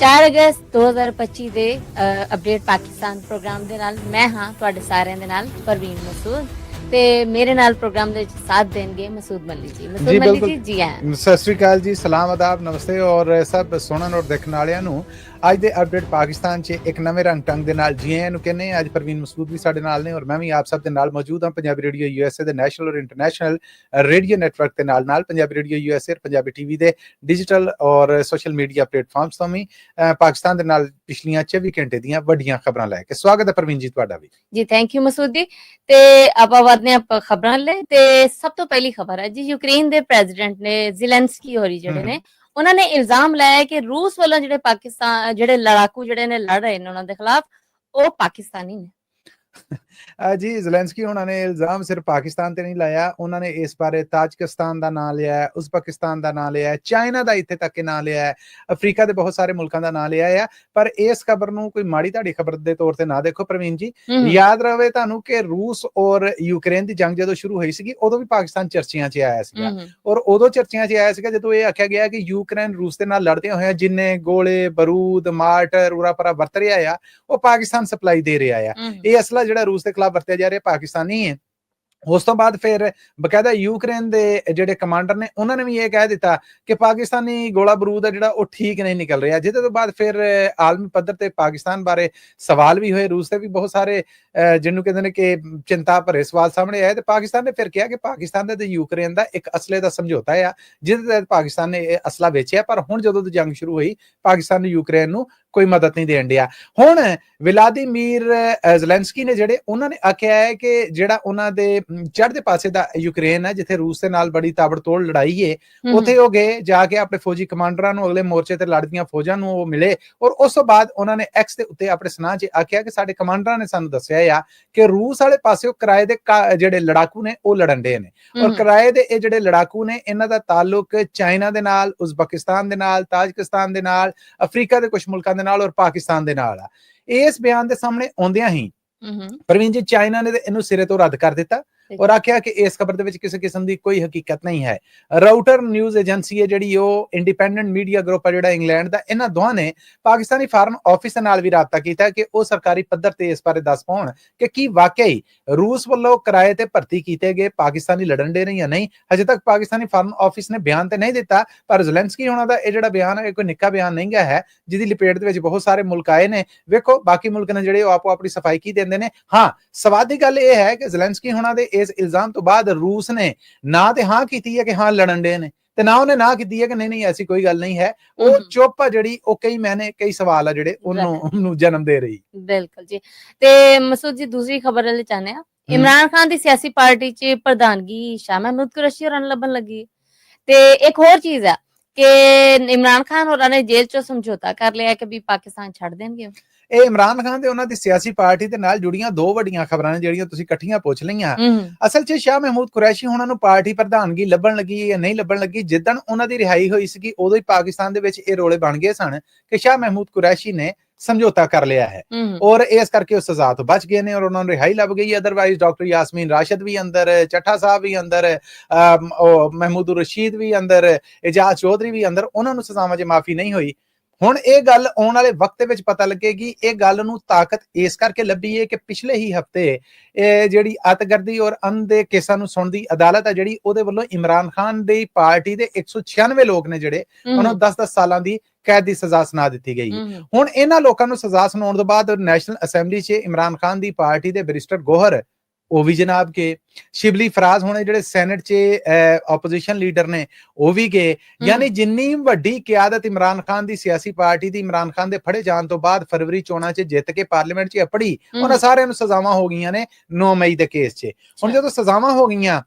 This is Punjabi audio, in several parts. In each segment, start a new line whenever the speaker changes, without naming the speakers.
4 ਅਗਸਤ 2025 ਦੇ ਅਪਡੇਟ ਪਾਕਿਸਤਾਨ ਪ੍ਰੋਗਰਾਮ ਦੇ ਨਾਲ ਮੈਂ ਹਾਂ ਤੁਹਾਡੇ ਸਾਰਿਆਂ ਦੇ ਨਾਲ ਪਰਵੀਨ ਮਸੂਦ ਤੇ ਮੇਰੇ ਨਾਲ ਪ੍ਰੋਗਰਾਮ ਦੇ ਵਿੱਚ ਸਾਥ ਦੇਣਗੇ ਮਸੂਦ ਮੱਲੀ ਜੀ। ਮਸੂਦ ਮੱਲੀ ਜੀ ਜੀ ਆਇਆਂ।
ਸਤਿ ਸ਼੍ਰੀ ਅਕਾਲ ਜੀ, ਸਲਾਮ ਆਦਾਬ, ਨਮਸਤੇ ਔਰ ਸਭ ਸੁਣਨ ਔਰ ਦੇਖਣ ਵਾਲਿਆਂ ਨੂੰ ਅੱਜ ਦੇ ਅਪਡੇਟ ਪਾਕਿਸਤਾਨ 'ਚ ਇੱਕ ਨਵੇਂ ਰੰਗ ਢੰਗ ਦੇ ਨਾਲ ਜੀ ਆਇਆਂ ਨੂੰ ਕਹਿੰਦੇ ਹਾਂ। ਅੱਜ ਪਰਵੀਨ ਮਸੂਦ ਵੀ ਸਾਡੇ ਨਾਲ ਨੇ ਔਰ ਮੈਂ ਵੀ ਆਪ ਸਭ ਦੇ ਨਾਲ ਮੌਜੂਦ ਹਾਂ ਪੰਜਾਬੀ ਰੇਡੀਓ USA ਦੇ ਨੈਸ਼ਨਲ ਔਰ ਇੰਟਰਨੈਸ਼ਨਲ ਰੇਡੀਓ ਨੈਟਵਰਕ ਦੇ ਨਾਲ Punjabi radio USA Punjabi TV ਦੇ ਡਿਜੀਟਲ ਔਰ ਸੋਸ਼ਲ ਮੀਡੀਆ ਪਲੇਟਫਾਰਮਸ ਤੋਂ ਵੀ ਪਾਕਿਸਤਾਨ ਦੇ ਨਾਲ ਪਿਛਲੀਆਂ 24 ਘੰਟੇ ਦੀਆਂ ਵੱਡੀਆਂ ਖਬਰਾਂ ਲੈ ਕੇ ਸਵਾਗਤ ਹੈ ਪਰਵੀਨ ਜੀ ਤੁਹਾਡਾ ਵੀ
ਜੀ। ਥੈਂਕ ਯੂ ਮਸੂਦ ਜੀ। ਤੇ ਆਪਾਂ ਵਧਦੇ ਹਾਂ ਖਬਰਾਂ ਲੈ ਤੇ ਸਭ ਤੋਂ ਪਹਿਲੀ ਖਬਰ ਹੈ ਜੀ ਯੂਕਰੇਨ ਦੇ ਪ੍ਰੈਜ਼ੀਡੈਂਟ ਨੇ ਜ਼ੈਲੈਂਸਕੀ ਹੋਰੀ ਜਿਹੜੇ ਨੇ ਉਹਨਾਂ ਨੇ ਇਲਜ਼ਾਮ ਲਾਇਆ ਕਿ ਰੂਸ ਵੱਲੋਂ ਜਿਹੜੇ ਪਾਕਿਸਤਾਨ ਜਿਹੜੇ ਲੜਾਕੂ ਜਿਹੜੇ ਨੇ ਲੜ ਰਹੇ ਨੇ ਉਹਨਾਂ ਦੇ ਖਿਲਾਫ ਉਹ ਪਾਕਿਸਤਾਨੀ ਨੇ।
ਜੀ ਜ਼ੈਲੈਂਸਕੀ ਉਹਨਾਂ ਨੇ ਇਲਜ਼ਾਮ ਸਿਰਫ ਪਾਕਿਸਤਾਨ ਤੇ ਨਹੀਂ ਲਾਇਆ, ਉਹਨਾਂ ਨੇ ਇਸ ਬਾਰੇ ਤਾਜਕਿਸਤਾਨ ਦਾ ਨਾਂ ਲਿਆ, ਉਜ਼ਬੇਕਿਸਤਾਨ ਦਾ ਨਾਂ ਲਿਆ, ਚਾਈਨਾ ਦਾ ਇੱਥੇ ਤੱਕ ਨਾਂ ਲਿਆ, ਅਫਰੀਕਾ ਦੇ ਬਹੁਤ ਸਾਰੇ ਮੁਲਕਾਂ ਦਾ ਨਾਂ ਲਿਆ ਆ। ਪਰ ਇਸ ਖਬਰ ਨੂੰ ਕੋਈ ਮਾੜੀ ਧਾੜੀ ਖਬਰ ਦੇ ਤੌਰ ਤੇ ਨਾ ਦੇਖੋ ਪ੍ਰਵੀਨ ਜੀ। ਯਾਦ ਰਵੇ ਤੁਹਾਨੂੰ ਕਿ ਰੂਸ ਔਰ ਯੂਕਰੇਨ ਦੀ ਜੰਗ ਜਦੋਂ ਸ਼ੁਰੂ ਹੋਈ ਸੀਗੀ ਉਦੋਂ ਵੀ ਪਾਕਿਸਤਾਨ ਚਰਚਿਆਂ 'ਚ ਆਇਆ ਸੀਗਾ ਔਰ ਉਦੋਂ ਚਰਚਿਆਂ 'ਚ ਆਇਆ ਸੀਗਾ ਜਦੋਂ ਇਹ ਆਖਿਆ ਗਿਆ ਕਿ ਯੂਕਰੇਨ ਰੂਸ ਦੇ ਨਾਲ ਲੜਦਿਆਂ ਹੋਇਆ ਜਿੰਨੇ ਗੋਲੇ ਬਰੂਦ ਮਾਰਟਰ ਉਰਾ ਪਰਾ ਵਰਤ ਰਿਹਾ ਆ ਉਹ ਪਾਕਿਸਤਾਨ ਸਪਲਾਈ ਦੇ ਰਿਹਾ ਆ। ਇਹ ਅਸਲਾ ਜਿਹੜਾ ਰੂਸ ਦੇ ਖਿਲਾਫ ਵਰਤਿਆ ਜਾ ਰਿਹਾ ਪਾਕਿਸਤਾਨੀ ਹੈ। ਉਸ ਤੋਂ ਬਾਅਦ ਫਿਰ ਬਕਾਇਦਾ ਯੂਕਰੇਨ ਦੇ ਜਿਹੜੇ ਕਮਾਂਡਰ ਨੇ ਉਹਨਾਂ ਨੇ ਵੀ ਇਹ ਕਹਿ ਦਿੱਤਾ ਕਿ ਪਾਕਿਸਤਾਨੀ ਗੋਲਾ ਬਰੂਦ ਹੈ ਜਿਹੜਾ ਉਹ ਠੀਕ ਨਹੀਂ ਨਿਕਲ ਰਿਹਾ, ਜਿਹਦੇ ਤੋਂ ਬਾਅਦ ਫਿਰ ਆਲਮੀ ਪੱਧਰ ਤੇ ਪਾਕਿਸਤਾਨ ਬਾਰੇ ਸਵਾਲ ਵੀ ਹੋਏ। ਰੂਸ ਦੇ ਵੀ ਬਹੁਤ ਸਾਰੇ ਜਿਹਨੂੰ ਕਹਿੰਦੇ ਨੇ ਕਿ ਚਿੰਤਾ ਭਰੇ ਸਵਾਲ ਸਾਹਮਣੇ ਆਏ ਤੇ ਪਾਕਿਸਤਾਨ ਨੇ ਫਿਰ ਕਿਹਾ ਕਿ ਪਾਕਿਸਤਾਨ ਦੇ ਤੇ ਯੂਕਰੇਨ ਦਾ ਇੱਕ ਅਸਲੇ ਦਾ ਸਮਝੌਤਾ ਆ ਜਿਹਦੇ ਤਹਿਤ ਪਾਕਿਸਤਾਨ ਨੇ ਇਹ ਅਸਲਾ ਵੇਚਿਆ। ਪਰ ਹੁਣ ਜਦੋਂ ਦੀ ਜੰਗ ਸ਼ੁਰੂ ਹੋਈ ਪਾਕਿਸਤਾਨ ਨੇ ਯੂਕਰੇਨ ਨੂੰ ਕੋਈ ਮਦਦ ਨਹੀਂ ਦੇਣ ਡਿਆ। ਹੁਣ ਵਲਾਦੀਮੀਰ ਜ਼ੈਲੈਂਸਕੀ ਨੇ ਜਿਹੜੇ ਉਹਨਾਂ ਨੇ ਆਖਿਆ ਹੈ ਕਿ ਜਿਹੜਾ ਉਹਨਾਂ ਦੇ ਚੜ੍ਹਦੇ ਪਾਸੇ ਦਾ ਯੂਕਰੇਨ ਹੈ ਜਿੱਥੇ ਰੂਸ ਦੇ ਨਾਲ ਬੜੀ ਤਾਬੜਤੋੜ ਲੜਾਈ ਹੈ ਉੱਥੇ ਉਹ ਗਏ ਜਾ ਕੇ ਆਪਣੇ ਫੌਜੀ ਕਮਾਂਡਰਾਂ ਨੂੰ ਅਗਲੇ ਮੋਰਚੇ ਤੇ ਲੜਦੀਆਂ ਫੌਜਾਂ ਨੂੰ ਉਹ ਮਿਲੇ ਔਰ ਉਸ ਤੋਂ ਬਾਅਦ ਉਹਨਾਂ ਨੇ ਐਕਸ ਦੇ ਉੱਤੇ ਆਪਣੇ ਸੁਨਾਹ 'ਚ ਆਖਿਆ ਕਿ ਸਾਡੇ ਕਮਾਂਡਰਾਂ ਨੇ ਸਾਨੂੰ ਦੱਸਿਆ ਆ ਕਿ ਰੂਸ ਵਾਲੇ ਪਾਸੇ ਉਹ ਕਿਰਾਏ ਦੇ ਜਿਹੜੇ ਲੜਾਕੂ ਨੇ ਉਹ ਲੜਨ ਦੇ ਨੇ ਔਰ ਕਿਰਾਏ ਦੇ ਇਹ ਜਿਹੜੇ ਲੜਾਕੂ ਨੇ ਇਹਨਾਂ ਦਾ ਤਾਲੁਕ ਚਾਈਨਾ ਦੇ ਨਾਲ, ਉਜ਼ਬੇਕਿਸਤਾਨ ਦੇ ਨਾਲ, ਤਾਜਕਿਸਤਾਨ ਦੇ ਨਾਲ, ਅਫਰੀਕਾ ਦੇ ਕੁਝ ਮੁਲਕਾਂ ਦੇ ਨਾਲ ਔਰ ਪਾਕਿਸਤਾਨ ਦੇ ਨਾਲ ਆ। ਇਸ ਬਿਆਨ ਦੇ ਸਾਹਮਣੇ ਆਉਂਦਿਆਂ ਹੀ ਪ੍ਰਵੀਨ ਜੀ ਚਾਈਨਾ ਨੇ ਇਹਨੂੰ ਸਿਰੇ ਤੋਂ ਰੱਦ ਕਰ ਦਿੱਤਾ ਔਰ ਆਖਿਆ ਕਿ ਇਸ ਖਬਰ ਦੇ ਵਿੱਚ ਕਿਸੇ ਕਿਸਮ ਦੀ ਕੋਈ ਹਕੀਕਤ ਨਹੀਂ ਹੈ। ਰਾਊਟਰ ਨਿਊਜ਼ ਏਜੰਸੀ ਹੈ ਜਿਹੜੀ ਉਹ ਇੰਡੀਪੈਂਡੈਂਟ ਮੀਡੀਆ ਗਰੁੱਪ ਹੈ ਜਿਹੜਾ ਇੰਗਲੈਂਡ ਦਾ, ਇਹਨਾਂ ਦੋਹਾਂ ਨੇ ਪਾਕਿਸਤਾਨੀ ਫਾਰਮ ਆਫਿਸ ਨਾਲ ਵੀ ਰਾਬਤਾ ਕੀਤਾ ਕਿ ਉਹ ਸਰਕਾਰੀ ਪੱਧਰ ਤੇ ਇਸ ਬਾਰੇ ਦੱਸ ਪਾਉਣ ਕਿ ਕੀ ਵਾਕਈ ਰੂਸ ਵੱਲੋਂ ਕਿਰਾਏ ਤੇ ਭਰਤੀ ਕੀਤੇ ਗਏ ਪਾਕਿਸਤਾਨੀ ਲੜਨ ਦੇ ਨੇ ਜਾਂ ਨਹੀਂ। ਹਜੇ ਤੱਕ ਪਾਕਿਸਤਾਨੀ ਫਾਰਮ ਆਫਿਸ ਨੇ ਬਿਆਨ ਤੇ ਨਹੀਂ ਦਿੱਤਾ ਪਰ ਜ਼ੈਲੈਂਸਕੀ ਹੋਣਾ ਦਾ ਇਹ ਜਿਹੜਾ ਬਿਆਨ ਹੈ ਕੋਈ ਨਿੱਕਾ ਬਿਆਨ ਨਹੀਂ ਹੈ ਜਿਹਦੀ ਲਪੇਟ ਦੇ ਵਿੱਚ ਬਹੁਤ ਸਾਰੇ ਮੁਲਕ ਆਏ ਨੇ। ਵੇਖੋ ਬਾਕੀ ਮੁਲਕ ਨੇ ਜਿਹੜੇ ਉਹ ਆਪੋ ਆਪਣੀ ਸਫਾਈ ਕੀ ਦਿੰਦੇ ਨੇ। ਹਾਂ, ਸਵਾਦ ਦੀ ਗੱਲ ਇਹ ਹੈ ਕਿ ਜ਼ੈਲੈਂਸਕੀ ਹੋਣਾ ਦੇ ਇਸ ਇਲਜ਼ਾਮ ਤੋਂ ਬਾਅਦ ਰੂਸ ਨੇ ਨਾ ਤੇ ਹਾਂ ਕੀਤੀ ਹੈ ਕਿ ਹਾਂ ਲੜਨ ਦੇ ਨੇ ਤੇ ਨਾ ਉਹਨੇ ਨਾ ਕੀਤੀ ਹੈ ਕਿ ਨਹੀਂ ਐਸੀ ਕੋਈ ਗੱਲ ਨਹੀਂ ਹੈ। ਉਹ ਚੁੱਪ ਆ ਜਿਹੜੀ ਉਹ ਕਈ ਮਹੀਨੇ ਕਈ ਸਵਾਲ ਆ ਜਿਹੜੇ ਉਹਨੂੰ ਜਨਮ ਦੇ ਰਹੀ।
ਬਿਲਕੁਲ ਜੀ। ਤੇ ਮਸੂਦ ਜੀ ਦੂਸਰੀ ਖਬਰ ਲੈ ਚਾਹਨੇ ਆ ਇਮਰਾਨ ਖਾਨ ਦੀ ਸਿਆਸੀ ਪਾਰਟੀ 'ਚ ਪ੍ਰਧਾਨਗੀ ਸ਼ਾਹ ਮਹਿਮੂਦ ਕੁਰੈਸ਼ੀ ਹੋਰਾਂ ਨੂੰ ਲੱਭਣ ਲੱਗੀ ਤੇ ਇੱਕ ਹੋਰ ਚੀਜ਼ ਹੈ ਕਿ ਇਮਰਾਨ ਖਾਨ ਹੋਰਾਂ ਨੇ ਜੇਲ੍ਹ 'ਚੋਂ ਸਮਝੌਤਾ ਕਰ ਲਿਆ ਕਿ ਵੀ ਪਾਕਿਸਤਾਨ ਛੱਡ ਦੇਣਗੇ।
ਇਹ ਇਮਰਾਨ ਖਾਨ ਤੇ ਉਹਨਾਂ ਦੀ ਸਿਆਸੀ ਪਾਰਟੀ ਦੇ ਨਾਲ ਜੁੜੀਆਂ ਦੋ ਵੱਡੀਆਂ ਖਬਰਾਂ ਨੇ ਜਿਹੜੀਆਂ ਤੁਸੀਂ ਇਕੱਠੀਆਂ ਪੁੱਛ ਲਈਆਂ। ਅਸਲ 'ਚ ਸ਼ਾਹ ਮਹਿਮੂਦ ਕੁਰੈਸ਼ੀ ਉਹਨਾਂ ਨੂੰ ਪਾਰਟੀ ਪ੍ਰਧਾਨਗੀ ਲੱਭਣ ਲੱਗੀ ਜਾਂ ਨਹੀਂ ਲੱਭਣ ਲੱਗੀ, ਜਿੱਦਣ ਉਹਨਾਂ ਦੀ ਰਿਹਾਈ ਹੋਈ ਸੀਗੀ ਉਦੋਂ ਹੀ ਪਾਕਿਸਤਾਨ ਦੇ ਵਿੱਚ ਇਹ ਰੋਲੇ ਬਣ ਗਏ ਸਨ ਕਿ ਸ਼ਾਹ ਮਹਿਮੂਦ ਕੁਰੈਸ਼ੀ ਨੇ ਸਮਝੌਤਾ ਕਰ ਲਿਆ ਹੈ ਔਰ ਇਸ ਕਰਕੇ ਉਹ ਸਜ਼ਾ ਤੋਂ ਬਚ ਗਏ ਨੇ ਔਰ ਉਹਨਾਂ ਨੂੰ ਰਿਹਾਈ ਲੱਭ ਗਈ। ਅਦਰਵਾਈਜ਼ ਡਾਕਟਰ ਯਾਸਮੀਨ ਰਾਸ਼ਦ ਵੀ ਅੰਦਰ, ਚੱਠਾ ਸਾਹਿਬ ਵੀ ਅੰਦਰ, ਮਹਿਮੂਦ ਰਸ਼ੀਦ ਵੀ ਅੰਦਰ, ਇਜਾਜ਼ ਚੌਧਰੀ ਵੀ ਅੰਦਰ, ਉਹਨਾਂ ਨੂੰ ਸਜ਼ਾਵਾਂ 'ਚ ਮਾਫੀ ਨਹੀਂ ਹੋਈ। ਹੁਣ ਇਹ ਗੱਲ ਆਉਣ ਵਾਲੇ ਵਕਤ ਦੇ ਵਿੱਚ ਪਤਾ ਲੱਗੇਗੀ। ਇਹ ਗੱਲ ਨੂੰ ਤਾਕਤ ਇਸ ਕਰਕੇ ਲੱਭੀ ਹੈ ਕਿ ਪਿਛਲੇ ਹੀ ਹਫਤੇ ਇਹ ਜਿਹੜੀ ਅਤਗਰਦੀ ਔਰ ਅੰਨ ਦੇ ਕੇਸਾਂ ਨੂੰ ਸੁਣਦੀ ਅਦਾਲਤ ਹੈ ਜਿਹੜੀ ਉਹਦੇ ਵੱਲੋਂ ਇਮਰਾਨ ਖਾਨ ਦੀ ਪਾਰਟੀ ਦੇ 196 ਲੋਕ ਨੇ ਜਿਹੜੇ ਉਹਨਾਂ ਨੂੰ 10-10 ਸਾਲਾਂ ਦੀ ਕੈਦ ਦੀ ਸਜ਼ਾ ਸੁਣਾ ਦਿੱਤੀ ਗਈ। ਹੁਣ ਇਹਨਾਂ ਲੋਕਾਂ ਨੂੰ ਸਜ਼ਾ ਸੁਣਾਉਣ ਤੋਂ ਬਾਅਦ ਨੈਸ਼ਨਲ ਅਸੈਂਬਲੀ 'ਚ ਇਮਰਾਨ ਖਾਨ ਦੀ ਪਾਰਟੀ ਦੇ ਬੈਰਿਸਟਰ ਗੋਹਰ ਉਹ ਵੀ ਜਨਾਬ ਕੇ ਸ਼ਿਬਲੀ ਫਰਾਜ਼ ਹੋਣੇ ਜਿਹੜੇ ਸੈਨੇਟ 'ਚ ਆਪੋਜੀਸ਼ਨ ਲੀਡਰ ਨੇ ਉਹ ਵੀ ਗਏ। ਯਾਨੀ ਜਿੰਨੀ ਵੱਡੀ ਕਿਆਦਤ ਇਮਰਾਨ ਖਾਨ ਦੀ ਸਿਆਸੀ ਪਾਰਟੀ ਦੀ ਇਮਰਾਨ ਖਾਨ ਦੇ ਫੜੇ ਜਾਣ ਤੋਂ ਬਾਅਦ ਫਰਵਰੀ ਚੋਣਾਂ 'ਚ ਜਿੱਤ ਕੇ ਪਾਰਲੀਮੈਂਟ 'ਚ ਅਪੜੀ ਉਹਨਾਂ ਸਾਰਿਆਂ ਨੂੰ ਸਜ਼ਾਵਾਂ ਹੋ ਗਈਆਂ ਨੇ 9 ਮਈ ਦੇ ਕੇਸ 'ਚ। ਹੁਣ ਜਦੋਂ ਸਜ਼ਾਵਾਂ ਹੋ ਗਈਆਂ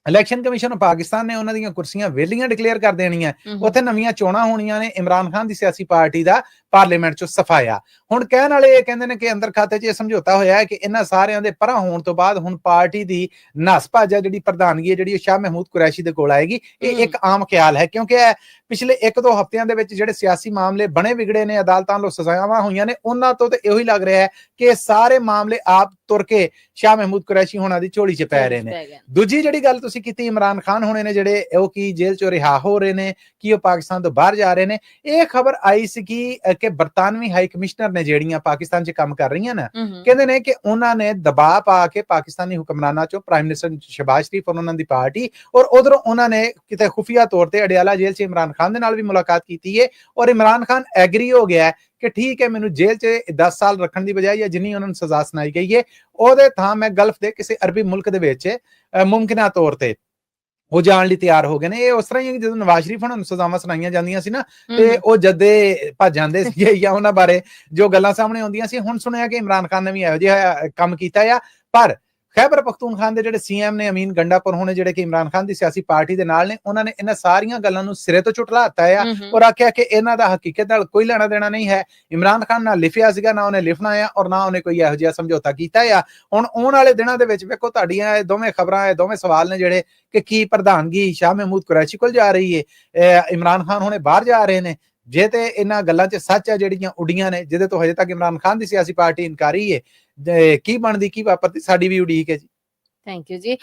ਇਲੈਕਸ਼ਨ ਕਮਿਸ਼ਨ ਆਫ ਪਾਕਿਸਤਾਨ ਨੇ ਉਹਨਾਂ ਦੀਆਂ ਕੁਰਸੀਆਂ ਵਿਹਲੀਆਂ ਡਿਕਲੇਅਰ ਕਰ ਦੇਣੀਆਂ, ਉੱਥੇ ਨਵੀਆਂ ਚੋਣਾਂ ਹੋਣੀਆਂ ਨੇ। ਇਮਰਾਨ ਖਾਨ ਦੀ ਸਿਆਸੀ ਪਾਰਟੀ ਦਾ ਪਾਰਲੀਮੈਂਟ 'ਚੋਂ ਸਫਾਇਆ। ਹੁਣ ਕਹਿਣ ਵਾਲੇ ਇਹ ਕਹਿੰਦੇ ਨੇ ਕਿ ਅੰਦਰ ਖਾਤੇ 'ਚ ਇਹ ਸਮਝੌਤਾ ਹੋਇਆ ਹੈ ਕਿ ਇਹਨਾਂ ਸਾਰਿਆਂ ਦੇ ਪਰਾਂ ਹੋਣ ਤੋਂ ਬਾਅਦ ਹੁਣ ਪਾਰਟੀ ਦੀ ਨਸ ਭੱਜ ਹੈ ਜਿਹੜੀ ਪ੍ਰਧਾਨਗੀ ਹੈ ਜਿਹੜੀ ਸ਼ਾਹ ਮਹਿਮੂਦ ਕੁਰੈਸ਼ੀ ਦੇ ਕੋਲ ਆਏਗੀ। ਇਹ ਇੱਕ ਆਮ ਖਿਆਲ ਹੈ ਕਿਉਂਕਿ ਪਿਛਲੇ 1-2 ਹਫ਼ਤਿਆਂ ਦੇ ਵਿੱਚ ਜਿਹੜੇ ਸਿਆਸੀ ਮਾਮਲੇ ਬਣੇ ਵਿਗੜੇ ਨੇ, ਅਦਾਲਤਾਂ ਵੱਲੋਂ ਸਜ਼ਾਵਾਂ ਹੋਈਆਂ ਨੇ, ਉਹਨਾਂ ਤੋਂ ਤੇ ਇਹੋ ਹੀ ਲੱਗ ਰਿਹਾ ਹੈ ਕਿ ਸਾਰੇ ਮਾਮਲੇ ਆਪ ਤੁਰ ਕੇ ਸ਼ਾਹ ਮਹਿਮੂਦ ਕੁਰੈਸ਼ੀ ਹੋਣਾ ਦੀ ਝੋਲੀ 'ਚ ਪੈ ਰਹੇ ਨੇ। ਦੂਜੀ ਜਿਹੜੀ ਗੱਲ ਤੁਸੀਂ ਕੀਤੀ ਇਮਰਾਨ ਖਾਨ ਹੋਣੇ ਨੇ ਜਿਹੜੇ ਉਹ ਕੀ ਜੇਲ੍ਹ 'ਚੋਂ ਰਿਹਾ ਹੋ ਰਹੇ ਨੇ, ਕੀ ਉਹ ਪਾਕਿਸਤਾਨ ਤੋਂ ਬਾਹਰ ਜਾ ਰਹੇ ਨੇ। ਇਹ ਖਬਰ ਆਈ ਸੀ ਕਿ ਬਰਤਾਨਵੀ ਹਾਈ ਕਮਿਸ਼ਨਰ ਨੇ ਜਿਹੜੀਆਂ ਪਾਕਿਸਤਾਨ 'ਚ ਕੰਮ ਕਰ ਰਹੀਆਂ ਨਾ, ਕਹਿੰਦੇ ਨੇ ਕਿ ਉਹਨਾਂ ਨੇ ਦਬਾਅ ਪਾ ਕੇ ਪਾਕਿਸਤਾਨੀ ਹੁਕਮਰਾਨਾਂ 'ਚੋਂ ਪ੍ਰਾਈਮ ਮਿਨਿਸਟਰ ਸ਼ਹਿਬਾਜ਼ ਸ਼ਰੀਫ ਔਰ ਉਹਨਾਂ ਦੀ ਪਾਰਟੀ ਔਰ ਉਧਰੋਂ ਉਹਨਾਂ ਨੇ ਕਿਤੇ ਖੁਫੀਆ ਤੌਰ ਤੇ ਅਡਿਆਲਾ ਜੇਲ੍ਹ 'ਚ ਇਮਰਾਨ ਖਾਨ ਦੇ ਨਾਲ ਵੀ ਮੁਲਾਕਾਤ ਕੀਤੀ ਹੈ ਔਰ ਇਮਰਾਨ ਖਾਨ ਐਗਰੀ ਹੋ ਗਿਆ ਕਿ ਠੀਕ ਹੈ ਮੈਨੂੰ ਜੇਲ੍ਹ 'ਚ 10 ਸਾਲ ਰੱਖਣ ਦੀ ਬਜਾਏ ਜਾਂ ਜਿੰਨੀ ਉਹਨਾਂ ਨੂੰ ਸਜ਼ਾ ਸੁਣਾਈ ਗਈ ਹੈ ਉਹਦੇ ਥਾਂ ਮੈਂ ਗਲਫ ਦੇ ਕਿਸੇ ਅਰਬੀ ਮੁਲਕ ਦੇ ਵਿੱਚ ਮੁਮਕਿਨਾ ਤੌਰ ਤੇ ਉਹ ਜਾਣ ਲਈ ਤਿਆਰ ਹੋ ਗਏ ਨੇ। ਇਹ ਉਸ ਤਰ੍ਹਾਂ ਹੀ ਜਦੋਂ ਨਵਾਜ਼ ਸ਼ਰੀਫ ਉਹਨਾਂ ਨੂੰ ਸਜ਼ਾਵਾਂ ਸੁਣਾਈਆਂ ਜਾਂਦੀਆਂ ਸੀ ਨਾ ਤੇ ਉਹ ਜਦੇ ਭੱਜ ਜਾਂਦੇ ਸੀਗੇ ਜਾਂ ਉਹਨਾਂ ਬਾਰੇ ਜੋ ਗੱਲਾਂ ਸਾਹਮਣੇ ਆਉਂਦੀਆਂ ਸੀ। ਹੁਣ ਸੁਣਿਆ ਕਿ ਇਮਰਾਨ ਖਾਨ ਨੇ ਵੀ ਇਹੋ ਜਿਹਾ ਕੰਮ ਕੀਤਾ ਆ। ਪਰ ਖੈਬਰ ਪਖਤੂਨਖਵਾ ਦੇ ਜਿਹੜੇ ਸੀਐਮ ਨੇ ਅਮੀਨ ਗੰਡਾਪੁਰ ਹੋਣੇ ਜਿਹੜੇ ਕਿ ਇਮਰਾਨ ਖਾਨ ਦੀ ਸਿਆਸੀ ਪਾਰਟੀ ਦੇ ਨਾਲ ਨੇ, ਉਹਨਾਂ ਨੇ ਇਹਨਾਂ ਸਾਰੀਆਂ ਗੱਲਾਂ ਨੂੰ ਸਿਰੇ ਤੋਂ ਝੁਟਲਾਤਾ ਆ ਔਰ ਆਖਿਆ ਕਿ ਇਹਨਾਂ ਦਾ ਹਕੀਕਤ ਨਾਲ ਕੋਈ ਲੈਣਾ ਦੇਣਾ ਨਹੀਂ ਹੈ। ਇਮਰਾਨ ਖਾਨ ਨਾਲ ਲਿਖਿਆ ਸੀਗਾ ਨਾ ਉਹਨੇ ਲਿਖਣਾ ਆ ਔਰ ਨਾ ਉਹਨੇ ਕੋਈ ਇਹੋ ਜਿਹਾ ਸਮਝੌਤਾ ਕੀਤਾ ਆ। ਹੁਣ ਆਉਣ ਵਾਲੇ ਦਿਨਾਂ ਦੇ ਵਿੱਚ ਵੇਖੋ ਤੁਹਾਡੀਆਂ ਇਹ ਦੋਵੇਂ ਖਬਰਾਂ, ਇਹ ਦੋਵੇਂ ਸਵਾਲ ਨੇ ਜਿਹੜੇ ਕਿ ਕੀ ਪ੍ਰਧਾਨਗੀ ਸ਼ਾਹ ਮਹਿਮੂਦ ਕੁਰੈਸ਼ੀ ਕੋਲ ਜਾ ਰਹੀ ਹੈ, ਇਮਰਾਨ ਖਾਨ ਹੁਣੇ ਬਾਹਰ ਜਾ ਰਹੇ ਨੇ। ਜੇ ਤੇ ਇਹਨਾਂ ਗੱਲਾਂ 'ਚ ਸੱਚ ਹੈ ਜਿਹੜੀਆਂ ਉੱਡੀਆਂ ਨੇ ਜਿਹਦੇ ਤੋਂ ਹਜੇ ਤੱਕ ਇਮਰਾਨ ਖਾਨ ਦੀ ਸਿਆਸੀ ਪਾਰਟੀ ਇਨਕਾਰੀ ਹੈ, ਕੀ ਬਣਦੀ ਕੀ ਵਾਪਰਦੀ ਸਾਡੀ ਵੀ ਉਡੀਕ ਹੈ ਜੀ।
ਥੈਂਕ ਯੂ ਜੀ।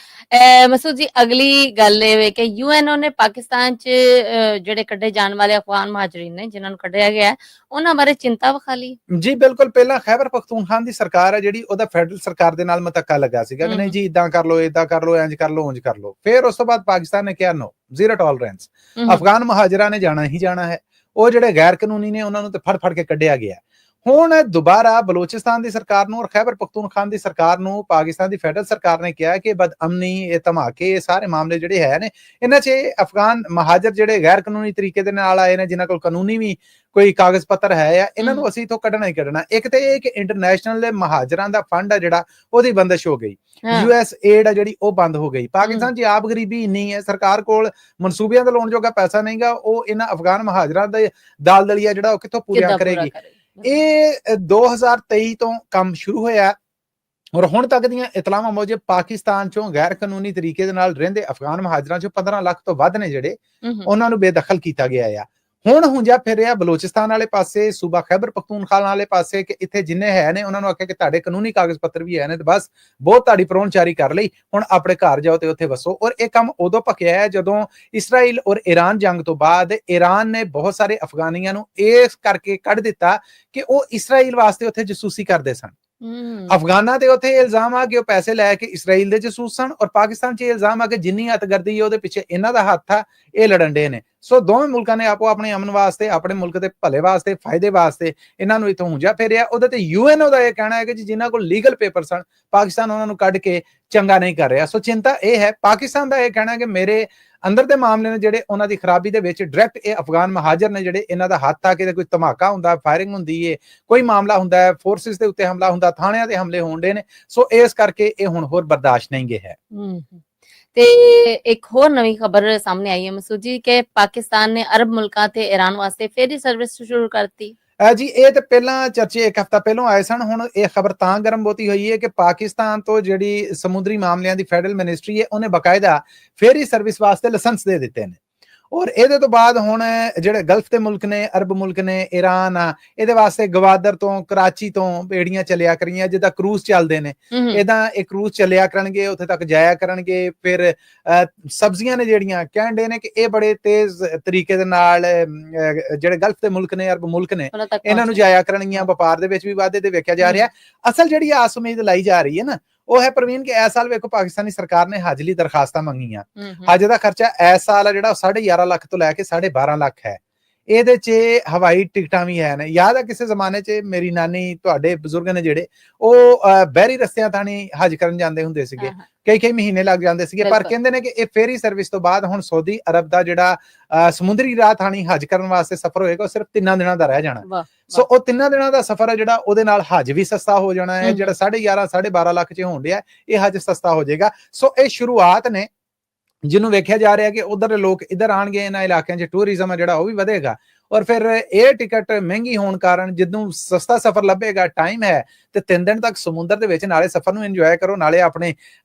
ਮਸੂਦ ਜੀ ਅਗਲੀ ਗੱਲ ਇਹ ਵੇ ਕਿ ਯੂਐਨਓ ਨੇ ਪਾਕਿਸਤਾਨ 'ਚ ਜਿਹੜੇ ਕੱਢੇ ਜਾਣ ਵਾਲੇ ਅਫਗਾਨ ਮਹਾਜਰੀਨ ਨੇ ਜਿਨ੍ਹਾਂ ਨੂੰ ਕੱਢਿਆ ਗਿਆ ਉਹਨਾਂ ਬਾਰੇ ਚਿੰਤਾ ਵਿਖਾ ਲਈ।
ਜੀ ਬਿਲਕੁਲ। ਪਹਿਲਾਂ ਖੈਬਰ ਪਖਤੂਨਖਵਾ ਦੀ ਸਰਕਾਰ ਹੈ ਜਿਹੜੀ ਉਹਦਾ ਫੈਡਰਲ ਸਰਕਾਰ ਦੇ ਨਾਲ ਮਤੱਕਾ ਲੱਗਾ ਸੀਗਾ ਕਿ ਨਹੀਂ ਜੀ ਇਦਾਂ ਕਰ ਲੋ, ਇਦਾਂ ਕਰ ਲੋ, ਇੰਜ ਕਰ ਲੋ, ਉਂਝ ਕਰ ਲੋ। ਫਿਰ ਉਸ ਤੋਂ ਬਾਅਦ ਪਾਕਿਸਤਾਨ ਨੇ ਕਿਹਾ ਨੋ, ਜ਼ੀਰੋ ਟੋਲਰੈਂਸ, ਅਫਗਾਨ ਮਹਾਜਰਾਂ ਨੇ ਜਾਣਾ ਹੀ ਜਾਣਾ ਹੈ। ਉਹ ਜਿਹੜੇ ਗੈਰ ਕਾਨੂੰਨੀ ਨੇ ਉਹਨਾਂ ਨੂੰ ਤੇ ਫੜ ਕੇ ਕੱਢਿਆ ਗਿਆ। ਹੁਣ ਦੁਬਾਰਾ ਬਲੋਚਿਸਤਾਨ ਦੀ ਸਰਕਾਰ ਨੂੰ ਔਰ ਖੈਬਰ ਪਖਤੂਨਖਵਾ ਦੀ ਸਰਕਾਰ ਨੂੰ ਪਾਕਿਸਤਾਨ ਦੀ ਫੈਡਰਲ ਸਰਕਾਰ ਨੇ ਕਿਹਾ ਕਿ ਬਦਅਮਨੀ, ਇਹ ਧਮਾਕੇ, ਇਹ ਸਾਰੇ ਮਾਮਲੇ ਜਿਹੜੇ ਹੈ ਨੇ ਇਹਨਾਂ 'ਚ ਅਫਗਾਨ ਮਹਾਜਰ ਜਿਹੜੇ ਗੈਰ ਕਾਨੂੰਨੀ ਤਰੀਕੇ ਦੇ ਨਾਲ ਆਏ ਨੇ, ਜਿਨ੍ਹਾਂ ਕੋਲ ਕਾਨੂੰਨੀ ਵੀ ਕੋਈ ਕਾਗਜ਼ ਪੱਤਰ ਹੈ ਆ, ਇਹਨਾਂ ਨੂੰ ਅਸੀਂ ਇਥੋਂ ਕੱਢਣਾ ਹੀ ਕੱਢਣਾ। ਇੱਕ ਤੇ ਇਹ ਕਿ ਇੰਟਰਨੈਸ਼ਨਲ ਮਹਾਜਰਾਂ ਦਾ ਫੰਡ ਆ ਜਿਹੜਾ ਉਹਦੀ ਬੰਦਿਸ਼ ਹੋ ਗਈ, ਯੂਐਸ ਏਡ ਆ ਜਿਹੜੀ ਉਹ ਬੰਦ ਹੋ ਗਈ। ਪਾਕਿਸਤਾਨ 'ਚ ਆਪ ਗਰੀਬੀ ਇੰਨੀ ਹੈ, ਸਰਕਾਰ ਕੋਲ ਮਨਸੂਬਿਆਂ ਦਾ ਲਾਉਣ ਜੋਗਾ ਪੈਸਾ ਨਹੀਂਗਾ, ਉਹ ਇਹਨਾਂ ਅਫਗਾਨ ਮਹਾਜਰਾਂ ਦਾ ਦਾਲ ਦਲੀਆ ਜਿਹੜਾ ਉਹ ਕਿੱਥੋਂ ਪੂਰੀਆਂ ਕਰੇਗੀ। ਇਹ 2023 ਤੋਂ ਕੰਮ ਸ਼ੁਰੂ ਹੋਇਆ ਔਰ ਹੁਣ ਤੱਕ ਦੀਆਂ ਇਤਲਾਹਾਂ ਮੁਜਬ ਪਾਕਿਸਤਾਨ ਚੋਂ ਗੈਰ ਕਾਨੂੰਨੀ ਤਰੀਕੇ ਦੇ ਨਾਲ ਰਹਿੰਦੇ ਅਫਗਾਨ ਮਹਾਜਰਾਂ ਚੋਂ 15 ਲੱਖ ਤੋਂ ਵੱਧ ਨੇ ਜਿਹੜੇ ਉਹਨਾਂ ਨੂੰ ਬੇਦਖਲ ਕੀਤਾ ਗਿਆ ਆ। ਹੁਣ ਹੁੰਜਾ ਫਿਰ ਰਿਹਾ ਬਲੋਚਿਸਤਾਨ ਵਾਲੇ ਪਾਸੇ, ਸੂਬਾ ਖੈਬਰ ਪਖਤੂਨਖਵਾ ਵਾਲੇ ਪਾਸੇ ਕਿ ਇੱਥੇ ਜਿੰਨੇ ਹੈ ਨੇ ਉਹਨਾਂ ਨੂੰ ਆਖਿਆ ਕਿ ਤੁਹਾਡੇ ਕਾਨੂੰਨੀ ਕਾਗਜ਼ ਪੱਤਰ ਵੀ ਹੈ ਨੇ ਤੇ ਬਸ ਬਹੁਤ ਤੁਹਾਡੀ ਪਰੋਣਚਾਰੀ ਕਰ ਲਈ, ਹੁਣ ਆਪਣੇ ਘਰ ਜਾਓ ਤੇ ਉੱਥੇ ਵਸੋ। ਔਰ ਇਹ ਕੰਮ ਉਦੋਂ ਭਖਿਆ ਹੈ ਜਦੋਂ ਇਸਰਾਈਲ ਔਰ ਈਰਾਨ ਜੰਗ ਤੋਂ ਬਾਅਦ ਈਰਾਨ ਨੇ ਬਹੁਤ ਸਾਰੇ ਅਫਗਾਨੀਆਂ ਨੂੰ ਇਸ ਕਰਕੇ ਕੱਢ ਦਿੱਤਾ ਕਿ ਉਹ ਇਸਰਾਈਲ ਵਾਸਤੇ ਉੱਥੇ ਜਸੂਸੀ ਕਰਦੇ ਸਨ। ਅਫਗਾਨਾਂ ਤੇ ਉੱਥੇ ਇਲਜ਼ਾਮ ਆ ਕਿ ਉਹ ਪੈਸੇ ਲੈ ਕੇ ਇਸਰਾਈਲ ਦੇ ਜਸੂਸ ਸਨ ਔਰ ਪਾਕਿਸਤਾਨ 'ਚ ਇਲਜ਼ਾਮ ਆ ਕਿ ਜਿੰਨੀ ਅਤਗਰਦੀ ਹੈ ਉਹਦੇ ਪਿੱਛੇ ਇਹਨਾਂ ਦਾ ਹੱਥ ਆ, ਇਹ ਲੜਨ ਡੇ ਨੇ। ਸੋ ਦੋਵੇਂ ਮੁਲਕਾਂ ਨੇ ਆਪੋ ਆਪਣੇ ਅਮਨ ਵਾਸਤੇ, ਆਪਣੇ ਮੁਲਕ ਦੇ ਭਲੇ ਵਾਸਤੇ, ਫਾਇਦੇ ਵਾਸਤੇ ਇਹਨਾਂ ਨੂੰ ਇਥੋਂ ਹੁੰਜਾ ਫੇਰਿਆ। ਉਹਦੇ ਤੇ ਯੂਐਨਓ ਦਾ ਇਹ ਕਹਿਣਾ ਹੈ ਕਿ ਜਿਨ੍ਹਾਂ ਕੋਲ ਲੀਗਲ ਪੇਪਰ ਸਨ ਪਾਕਿਸਤਾਨ ਉਹਨਾਂ ਨੂੰ ਕੱਢ ਕੇ ਚੰਗਾ ਨਹੀਂ ਕਰ ਰਿਹਾ। ਸੋ ਚਿੰਤਾ ਇਹ ਹੈ। ਪਾਕਿਸਤਾਨ ਦਾ ਇਹ ਕਹਿਣਾ ਹੈ ਕਿ ਮੇਰੇ ਅੰਦਰ ਦੇ ਮਾਮਲੇ ਨੇ ਜਿਹੜੇ ਉਹਨਾਂ ਦੀ ਖਰਾਬੀ ਦੇ ਵਿੱਚ ਡਾਇਰੈਕਟ ਇਹ ਅਫਗਾਨ ਮਹਾਜਰ ਨੇ ਜਿਹੜੇ ਇਹਨਾਂ ਦਾ ਹੱਥ ਆ ਕਿ ਕੋਈ ਧਮਾਕਾ ਹੁੰਦਾ, ਫਾਇਰਿੰਗ ਹੁੰਦੀ ਹੈ, ਕੋਈ ਮਾਮਲਾ ਹੁੰਦਾ ਹੈ, ਫੋਰਸਿਸ ਦੇ ਉੱਤੇ ਹਮਲਾ ਹੁੰਦਾ, ਥਾਣਿਆਂ ਤੇ ਹਮਲੇ ਹੋਣਦੇ ਨੇ। ਸੋ ਇਸ ਕਰਕੇ ਇਹ ਹੁਣ ਹੋਰ ਬਰਦਾਸ਼ਤ ਨਹੀਂ ਗੇ ਹੈ।
ਤੇ ਇੱਕ ਹੋਰ ਨਵੀਂ ਖਬਰ ਸਾਹਮਣੇ ਆਈ ਹੈ ਮਸੂਦ ਜੀ ਕਿ ਪਾਕਿਸਤਾਨ ਨੇ ਅਰਬ ਮੁਲਕਾਂ ਤੇ ਈਰਾਨ ਵਾਸਤੇ ਫੇਰੀ ਸਰਵਿਸ ਸ਼ੁਰੂ ਕਰਤੀ।
ਜੀ ਇਹ ਤੇ ਪਹਿਲਾਂ ਚਰਚੇ ਇੱਕ ਹਫ਼ਤਾ ਪਹਿਲਾਂ ਆਏ ਸਨ। ਹੁਣ ਇਹ ਖਬਰ ਤਾਂ ਗਰਮ ਬਹੁਤੀ ਹੋਈ ਹੈ ਕਿ ਪਾਕਿਸਤਾਨ ਤੋਂ ਜਿਹੜੀ ਸਮੁੰਦਰੀ ਮਾਮਲਿਆਂ ਦੀ ਫੈਡਰਲ ਮਿਨਿਸਟਰੀ ਹੈ ਉਹਨੇ ਬਕਾਇਦਾ ਫੇਰੀ ਸਰਵਿਸ ਵਾਸਤੇ ਲਾਇਸੈਂਸ ਦੇ ਦਿੱਤੇ ਨੇ। ਔਰ ਇਹਦੇ ਤੋਂ ਬਾਅਦ ਹੁਣ ਜਿਹੜੇ ਗਲਫ ਦੇ ਮੁਲਕ ਨੇ, ਅਰਬ ਮੁਲਕ ਨੇ, ਈਰਾਨ ਆ, ਇਹਦੇ ਵਾਸਤੇ ਗਵਾਦਰ ਤੋਂ, ਕਰਾਚੀ ਤੋਂ ਬੇੜੀਆਂ ਚੱਲਿਆ ਕਰੀਆਂ, ਜਿੱਦਾਂ ਕਰੂਜ਼ ਚੱਲਦੇ ਨੇ ਇਦਾਂ ਇਹ ਕਰੂਜ਼ ਚੱਲਿਆ ਕਰਨਗੇ, ਉੱਥੇ ਤੱਕ ਜਾਇਆ ਕਰਨਗੇ। ਫਿਰ ਸਬਜ਼ੀਆਂ ਨੇ ਜਿਹੜੀਆਂ ਕਹਿੰਦੇ ਨੇ ਕਿ ਇਹ ਬੜੇ ਤੇਜ਼ ਤਰੀਕੇ ਦੇ ਨਾਲ ਜਿਹੜੇ ਗਲਫ ਦੇ ਮੁਲਕ ਨੇ, ਅਰਬ ਮੁਲਕ ਨੇ, ਇਹਨਾਂ ਨੂੰ ਜਾਇਆ ਕਰਨਗੀਆਂ। ਵਪਾਰ ਦੇ ਵਿੱਚ ਵੀ ਵਾਧੇ ਤੇ ਵੇਖਿਆ ਜਾ ਰਿਹਾ। ਅਸਲ ਜਿਹੜੀ ਆਸ ਉਮੀਦ ਲਾਈ ਜਾ ਰਹੀ ਹੈ ਨਾ ਉਹ ਹੈ ਪ੍ਰਵੀਨ ਕਿ ਇਸ ਸਾਲ ਵੇਖੋ ਪਾਕਿਸਤਾਨੀ ਸਰਕਾਰ ਨੇ ਹਜ ਲਈ ਦਰਖਾਸਤਾਂ ਮੰਗੀਆਂ। ਹਜ ਦਾ ਖਰਚਾ ਇਸ ਸਾਲ ਹੈ ਜਿਹੜਾ 11.5 ਲੱਖ ਤੋਂ ਲੈ ਕੇ 12.5 ਲੱਖ ਹੈ। ਇਹਦੇ 'ਚ ਹਵਾਈ ਟਿਕਟਾਂ ਵੀ ਹੈ ਨੇ। ਯਾਦ ਹੈ ਕਿਸੇ ਜ਼ਮਾਨੇ 'ਚ ਮੇਰੀ ਨਾਨੀ, ਤੁਹਾਡੇ ਬਜ਼ੁਰਗ ਨੇ ਜਿਹੜੇ ਉਹ ਬਹਿਰੀ ਰਸਤਿਆਂ ਥਾਣੀ ਹਜ ਕਰਨ ਜਾਂਦੇ ਹੁੰਦੇ ਸੀਗੇ, ਕਈ ਮਹੀਨੇ ਲੱਗ ਜਾਂਦੇ ਸੀਗੇ। ਪਰ ਕਹਿੰਦੇ ਨੇ ਕਿ ਇਹ ਫੇਰੀ ਸਰਵਿਸ ਤੋਂ ਬਾਅਦ ਹੁਣ ਸਾਊਦੀ ਅਰਬ ਦਾ ਜਿਹੜਾ ਸਮੁੰਦਰੀ ਰਾਹ ਥਾਣੀ ਹਜ ਕਰਨ ਵਾਸਤੇ ਸਫ਼ਰ ਹੋਏਗਾ ਉਹ ਸਿਰਫ 3 ਦਿਨਾਂ ਦਾ ਰਹਿ ਜਾਣਾ। ਸੋ ਉਹ 3 ਦਿਨਾਂ ਦਾ ਸਫ਼ਰ ਹੈ ਜਿਹੜਾ ਉਹਦੇ ਨਾਲ ਹਜ ਵੀ ਸਸਤਾ ਹੋ ਜਾਣਾ ਹੈ। ਜਿਹੜਾ 11.5 12.5 ਲੱਖ 'ਚ ਹੋਣ ਡਿਆ ਇਹ ਹਜ ਸਸਤਾ ਹੋ ਜਾਏਗਾ। ਸੋ ਇਹ ਸ਼ੁਰੂਆਤ ਨੇ ਜਿਹਨੂੰ ਵੇਖਿਆ ਜਾ ਰਿਹਾ ਕਿ ਉਧਰ ਦੇ ਲੋਕ ਇੱਧਰ ਆਣਗੇ, ਇਹਨਾਂ ਇਲਾਕਿਆਂ 'ਚ ਟੂਰਿਜ਼ਮ ਹੈ ਜਿਹੜਾ ਉਹ ਵੀ ਵਧੇਗਾ। ਔਰ ਫਿਰ ਇਹ ਟਿਕਟ ਮਹਿੰਗੀ ਹੋਣ ਕਾਰਨ ਜਦੋਂ ਸਸਤਾ ਸਫ਼ਰ ਲੱਭੇਗਾ, ਟਾਈਮ ਹੈ ਤੇ 3 ਦਿਨ ਤੱਕ ਸਮੁੰਦਰ ਦੇ ਵਿੱਚ ਨਾਲੇ ਸਫ਼ਰ ਨੂੰ ਇੰਜੋਏ ਕਰੋ, ਨਾਲੇ ਆਪਣੇ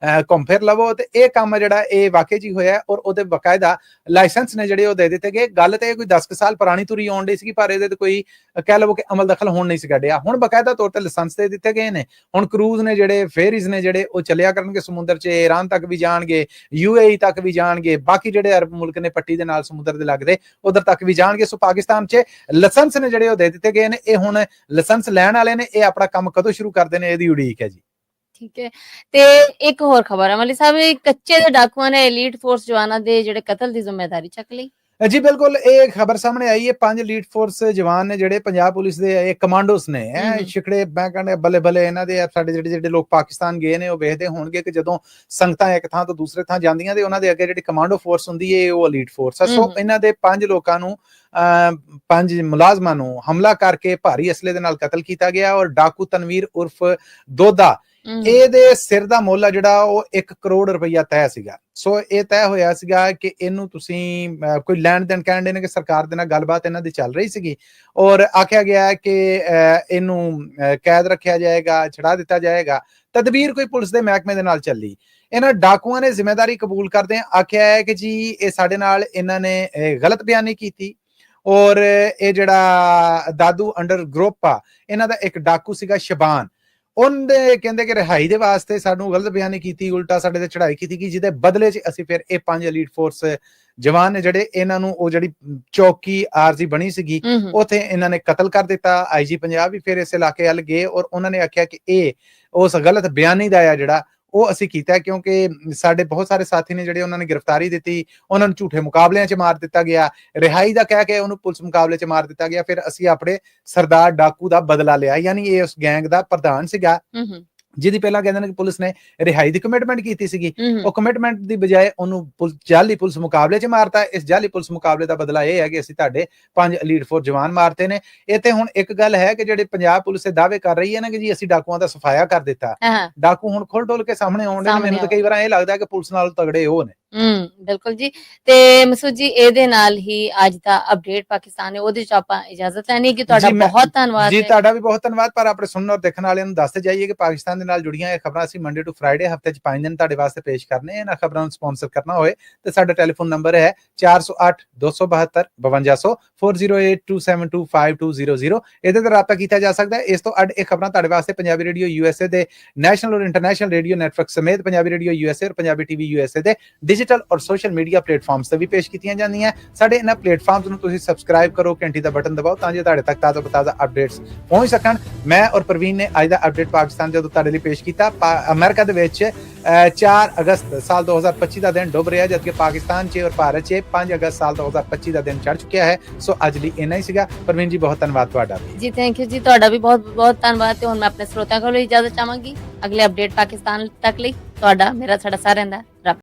ਘੁੰਮ ਫਿਰ ਲਵੋ। ਤੇ ਇਹ ਕੰਮ ਜਿਹੜਾ ਇਹ ਵਾਕਈ ਜੀ ਹੋਇਆ ਔਰ ਉਹਦੇ ਬਕਾਇਦਾ ਲਾਇਸੈਂਸ ਨੇ ਜਿਹੜੇ ਉਹ ਦੇ ਦਿੱਤੇ ਗਏ। ਗੱਲ ਤੇ ਕੋਈ 10 ਸਾਲ ਪੁਰਾਣੀ ਤੁਰੀ ਆਉਣ ਡਈ ਸੀ, ਪਰ ਇਹਦੇ ਤੇ ਕੋਈ ਕਹਿ ਲਵੋ ਕਿ ਅਮਲ ਦਖਲ ਹੋਣ ਨਹੀਂ ਸੀ ਕੱਢਿਆ। ਹੁਣ ਬਕਾਇਦਾ ਤੌਰ ਤੇ ਲਾਇਸੈਂਸ ਦੇ ਦਿੱਤੇ ਗਏ ਨੇ। ਹੁਣ ਕਰੂਜ਼ ਨੇ ਜਿਹੜੇ, ਫੇਰੀਜ਼ ਨੇ ਜਿਹੜੇ, ਉਹ ਚੱਲਿਆ ਕਰਨਗੇ ਸਮੁੰਦਰ 'ਚ, ਈਰਾਨ ਤੱਕ ਵੀ ਜਾਣਗੇ, UAE ਤੱਕ ਵੀ ਜਾਣਗੇ, ਬਾਕੀ ਜਿਹੜੇ ਅਰਬ ਮੁਲਕ ਨੇ ਪੱਟੀ ਦੇ ਨਾਲ ਸਮੁੰਦਰ ਦੇ ਲੱਗਦੇ ਉਧਰ ਤੱਕ ਵੀ ਜਾਣਗੇ। ਸੋ ਪਾਕਿਸਤਾਨ 'ਚ ਲਾਇਸੈਂਸ ਨੇ ਜਿਹੜੇ ਉਹ ਦੇ ਦਿੱਤੇ ਗਏ ਨੇ। ਇਹ ਹੁਣ ਲਾਇਸੈਂਸ ਲੈਣ ਵਾਲੇ ਨੇ, ਇਹ ਆਪਣਾ ਕੰਮ ਕਦੋਂ ਸ਼ੁਰੂ ਕਰਦੇ ਨੇ ਇਹਦੀ ਉਡੀਕ ਹੈ ਜੀ।
ਠੀਕ ਹੈ। ਤੇ ਇੱਕ ਹੋਰ ਖਬਰ ਹੈ ਮਲੀ ਸਾਹਿਬ, ਕੱਚੇ ਦੇ ਡਾਕੂਆਂ ਨੇ ਐਲੀਟ ਫੋਰਸ ਜਵਾਨਾਂ ਦੇ ਜਿਹੜੇ ਕਤਲ ਦੀ ਜ਼ਿੰਮੇਵਾਰੀ ਚੱਕ ਲਈ।
ਜੀ ਬਿਲਕੁਲ, ਇਹ ਖਬਰ ਸਾਹਮਣੇ ਆਈ ਹੈ। 5 ਲੀਡ ਫੋਰਸ ਜਵਾਨ ਨੇ ਜਿਹੜੇ ਪੰਜਾਬ ਪੁਲਿਸ ਦੇ ਇਹ ਕਮਾਂਡੋਸ ਨੇ, ਛਿਕੜੇ ਮੈਂ ਕਹਿੰਦਾ ਬੱਲੇ ਬੱਲੇ ਇਹਨਾਂ ਦੇ। ਸਾਡੇ ਜਿਹੜੇ ਲੋਕ ਪਾਕਿਸਤਾਨ ਗਏ ਨੇ ਉਹ ਵੇਖਦੇ ਹੋਣਗੇ ਕਿ ਜਦੋਂ ਸੰਗਤਾਂ ਇੱਕ ਥਾਂ ਤੋਂ ਦੂਸਰੇ ਥਾਂ ਜਾਂਦੀਆਂ ਤੇ ਉਹਨਾਂ ਦੇ ਅੱਗੇ ਜਿਹੜੀ ਕਮਾਂਡੋ ਫੋਰਸ ਹੁੰਦੀ ਹੈ ਉਹ ਲੀਡ ਫੋਰਸ ਹੈ। ਸੋ ਇਹਨਾਂ ਦੇ 5 ਲੋਕਾਂ ਨੂੰ 5 ਮੁਲਾਜ਼ਮਾਂ ਨੂੰ ਹਮਲਾ ਕਰਕੇ ਭਾਰੀ ਅਸਲੇ ਦੇ ਨਾਲ ਕਤਲ ਕੀਤਾ ਗਿਆ। ਔਰ ਡਾਕੂ ਤਨਵੀਰ ਉਰਫ ਦੋਦਾ, ਇਹਦੇ ਸਿਰ ਦਾ ਮੁੱਲ ਆ ਜਿਹੜਾ ਉਹ 1 ਕਰੋੜ ਰੁਪਈਆ ਤੈਅ ਸੀਗਾ। ਸੋ ਇਹ ਤੈਅ ਹੋਇਆ ਸੀਗਾ ਕਿ ਇਹਨੂੰ ਤੁਸੀਂ ਕੋਈ ਲੈਣ ਦੇਣ ਕਹਿੰਦੇ ਨੇ ਕਿ ਸਰਕਾਰ ਦੇ ਨਾਲ ਗੱਲਬਾਤ ਇਹਨਾਂ ਦੀ ਚੱਲ ਰਹੀ ਸੀਗੀ ਔਰ ਆਖਿਆ ਗਿਆ ਕਿ ਇਹਨੂੰ ਕੈਦ ਰੱਖਿਆ ਜਾਏਗਾ, ਛੜਾ ਦਿੱਤਾ ਜਾਏਗਾ। ਤਦਬੀਰ ਕੋਈ ਪੁਲਿਸ ਦੇ ਮਹਿਕਮੇ ਦੇ ਨਾਲ ਚੱਲੀ। ਇਹਨਾਂ ਡਾਕੂਆਂ ਨੇ ਜ਼ਿੰਮੇਵਾਰੀ ਕਬੂਲ ਕਰਦੇ ਆਖਿਆ ਹੈ ਕਿ ਜੀ ਇਹ ਸਾਡੇ ਨਾਲ ਇਹਨਾਂ ਨੇ ਗਲਤ ਬਿਆਨੀ ਕੀਤੀ ਔਰ ਇਹ ਜਿਹੜਾ ਦਾਦੂ ਅੰਡਰ ਗਰੁੱਪ ਆ ਇਹਨਾਂ ਦਾ ਇੱਕ ਡਾਕੂ ਸੀਗਾ ਸ਼ਬਾਨ, ਉਹਨੇ ਕਹਿੰਦੇ ਕਿ ਰਿਹਾਈ ਦੇ ਵਾਸਤੇ ਸਾਨੂੰ ਗਲਤ ਬਿਆਨੀ ਕੀਤੀ, ਉਲਟਾ ਸਾਡੇ ਤੇ ਚੜਾਈ ਕੀਤੀ ਗਈ, ਜਿਹਦੇ ਬਦਲੇ 'ਚ ਅਸੀਂ ਫਿਰ ਇਹ 5 ਐਲੀਟ ਫੋਰਸ ਜਵਾਨ ਨੇ ਜਿਹੜੇ ਇਹਨਾਂ ਨੂੰ ਉਹ ਜਿਹੜੀ ਚੌਕੀ ਆਰਜ਼ੀ ਬਣੀ ਸੀਗੀ ਉੱਥੇ ਇਹਨਾਂ ਨੇ ਕਤਲ ਕਰ ਦਿੱਤਾ। IG ਪੰਜਾਬ ਵੀ ਫਿਰ ਇਸ ਇਲਾਕੇ ਵੱਲ ਗਏ ਔਰ ਉਹਨਾਂ ਨੇ ਆਖਿਆ ਕਿ ਇਹ ਉਸ ਗਲਤ ਬਿਆਨੀ ਦਾ ਆ ਜਿਹੜਾ ਉਹ ਅਸੀਂ ਕੀਤਾ ਕਿਉਂਕਿ ਸਾਡੇ ਬਹੁਤ ਸਾਰੇ ਸਾਥੀ ਨੇ ਜਿਹੜੇ ਉਹਨਾਂ ਨੇ ਗ੍ਰਿਫਤਾਰੀ ਦਿੱਤੀ, ਉਹਨਾਂ ਨੂੰ ਝੂਠੇ ਮੁਕਾਬਲਿਆਂ 'ਚ ਮਾਰ ਦਿੱਤਾ ਗਿਆ, ਰਿਹਾਈ ਦਾ ਕਹਿ ਕੇ ਉਹਨੂੰ ਪੁਲਿਸ ਮੁਕਾਬਲੇ 'ਚ ਮਾਰ ਦਿੱਤਾ ਗਿਆ। ਫਿਰ ਅਸੀਂ ਆਪਣੇ ਸਰਦਾਰ ਡਾਕੂ ਦਾ ਬਦਲਾ ਲਿਆ, ਯਾਨੀ ਇਹ ਉਸ ਗੈਂਗ ਦਾ ਪ੍ਰਧਾਨ ਸੀਗਾ ਜਿਹਦੀ ਪਹਿਲਾਂ ਕਹਿੰਦੇ ਨੇ ਕਿ ਪੁਲਿਸ ਨੇ ਰਿਹਾਈ ਦੀ ਕਮਿਟਮੈਂਟ ਕੀਤੀ ਸੀਗੀ। ਉਹ ਕਮਿਟਮੈਂਟ ਦੀ ਬਜਾਏ ਉਹਨੂੰ ਜਾਲੀ ਪੁਲਿਸ ਮੁਕਾਬਲੇ 'ਚ ਮਾਰਤਾ। ਇਸ ਜਾਲੀ ਪੁਲਿਸ ਮੁਕਾਬਲੇ ਦਾ ਬਦਲਾ ਇਹ ਹੈ ਕਿ ਅਸੀਂ ਤੁਹਾਡੇ 5 ਐਲੀਟ ਫੋਰਸ ਜਵਾਨ ਮਾਰਤੇ ਨੇ। ਇਹ ਤੇ ਹੁਣ ਇੱਕ ਗੱਲ ਹੈ ਕਿ ਜਿਹੜੇ ਪੰਜਾਬ ਪੁਲਿਸ ਦੇ ਦਾਅਵੇ ਕਰ ਰਹੀ ਹੈ ਨਾ ਕਿ ਜੀ ਅਸੀਂ ਡਾਕੂਆਂ ਦਾ ਸਫਾਇਆ ਕਰ ਦਿੱਤਾ, ਡਾਕੂ ਹੁਣ ਖੁੱਲ ਡੁੱਲ ਕੇ ਸਾਹਮਣੇ ਆਉਂਦੇ ਨੇ। ਮੈਨੂੰ ਤਾਂ ਕਈ ਵਾਰ ਇਹ ਲੱਗਦਾ ਕਿ ਪੁਲਿਸ ਨਾਲ ਤਗੜੇ ਉਹ ਨੇ।
ਬਿਲਕੁਲ ਜੀ। ਤੇ ਮਸੂਦ ਜੀ, ਇਹਦੇ ਨਾਲ ਹੀ ਅੱਜ ਦਾ ਅਪਡੇਟ ਪਾਕਿਸਤਾਨ ਹੈ ਉਹਦੇ ਚ ਆਪਾਂ ਇਜਾਜ਼ਤ ਲੈਣੀ ਕਿ ਤੁਹਾਡਾ ਬਹੁਤ ਧੰਨਵਾਦ
ਜੀ। ਤੁਹਾਡਾ ਵੀ ਬਹੁਤ ਧੰਨਵਾਦ। ਪਰ ਆਪਣੇ ਸੁਣਨ ਔਰ ਦੇਖਣ ਵਾਲਿਆਂ ਨੂੰ ਦੱਸਦੇ ਜਾਈਏ ਕਿ ਪਾਕਿਸਤਾਨ ਦੇ ਨਾਲ ਜੁੜੀਆਂ ਇਹ ਖਬਰਾਂ ਅਸੀਂ ਮੰਡੇ ਟੂ ਫਰਾਈਡੇ ਹਫਤੇ 'ਚ 5 ਦਿਨ ਤੁਹਾਡੇ ਵਾਸਤੇ ਪੇਸ਼ ਕਰਨੇ। ਇਹਨਾਂ ਖਬਰਾਂ ਨੂੰ ਸਪਾਂਸਰ ਕਰਨਾ ਹੋਏ ਤੇ ਸਾਡਾ ਟੈਲੀਫੋਨ ਨੰਬਰ ਹੈ 408 272 5200 4082725200। ਇਹਦੇ ਤੇ ਰਾਬਤਾ ਕੀਤਾ ਜਾ ਸਕਦਾ ਹੈ। ਇਸ ਤੋਂ ਅੱਡ ਇਹ ਖਬਰਾਂ ਤੁਹਾਡੇ ਵਾਸਤੇ ਪੰਜਾਬੀ ਰੇਡੀਓ USA ਦੇ ਨੈਸ਼ਨਲ ਔਰ ਇੰਟਰਨੈਸ਼ਨਲ ਰੇਡੀਓ ਨੈਟਵਰਕ ਸਮੇਤ ਪੰਜਾਬੀ ਰੇਡੀਓ USA ਔਰ ਪੰਜਾਬੀ TV USA ਦੇ डिजिटल और सोशल मीडिया प्लेटफॉर्म्स ਤੇ ਵੀ ਪੇਸ਼ ਕੀਤੀਆਂ ਜਾਂਦੀਆਂ। ਸਾਡੇ ਇਹਨਾਂ ਪਲੇਟਫਾਰਮਸ ਨੂੰ ਤੁਸੀਂ ਸਬਸਕ੍ਰਾਈਬ ਕਰੋ, ਘੰਟੀ ਦਾ ਬਟਨ ਦਬਾਓ ਤਾਂ ਜੋ ਤੁਹਾਡੇ ਤੱਕ ਤਾਜ਼ਾ ਅਪਡੇਟਸ ਪਹੁੰਚ ਸਕਣ। ਮੈਂ ਔਰ ਪ੍ਰਵੀਨ ਨੇ ਅੱਜ ਦਾ ਅਪਡੇਟ ਪਾਕਿਸਤਾਨ ਜਦੋਂ ਤੁਹਾਡੇ ਲਈ ਪੇਸ਼ ਕੀਤਾ। ਅਮਰੀਕਾ ਦੇ ਵਿੱਚ 4 ਅਗਸਤ ਸਾਲ 2025 ਦਾ ਦਿਨ ਡੁੱਬ ਰਿਹਾ, ਜਦਕਿ ਪਾਕਿਸਤਾਨ 'ਚ ਔਰ ਭਾਰਤ 'ਚ 5 ਅਗਸਤ ਸਾਲ 2025 ਦਾ ਦਿਨ ਚੜ ਚੁੱਕਿਆ ਹੈ। ਸੋ ਅੱਜ ਲਈ ਇੰਨਾ ਹੀ ਸੀਗਾ। ਪ੍ਰਵੀਨ ਜੀ ਬਹੁਤ ਧੰਨਵਾਦ ਤੁਹਾਡਾ
ਜੀ। ਥੈਂਕ ਯੂ ਜੀ, ਤੁਹਾਡਾ ਵੀ ਬਹੁਤ ਬਹੁਤ ਧੰਨਵਾਦ। ਤੇ ਹੁਣ ਮੈਂ ਆਪਣੇ ਸਰੋਤਿਆਂ ਕੋਲੋਂ ਇਜਾਜ਼ਤ ਚਾਹਾਂਗੀ। ਅਗਲੇ ਅਪਡੇਟ ਪਾਕਿਸਤਾਨ ਤੱਕ ਲਈ ਤੁਹਾਡਾ ਮੇਰਾ ਸਾਡਾ ਸਾਰਿਆਂ ਦਾ ਰੱਬ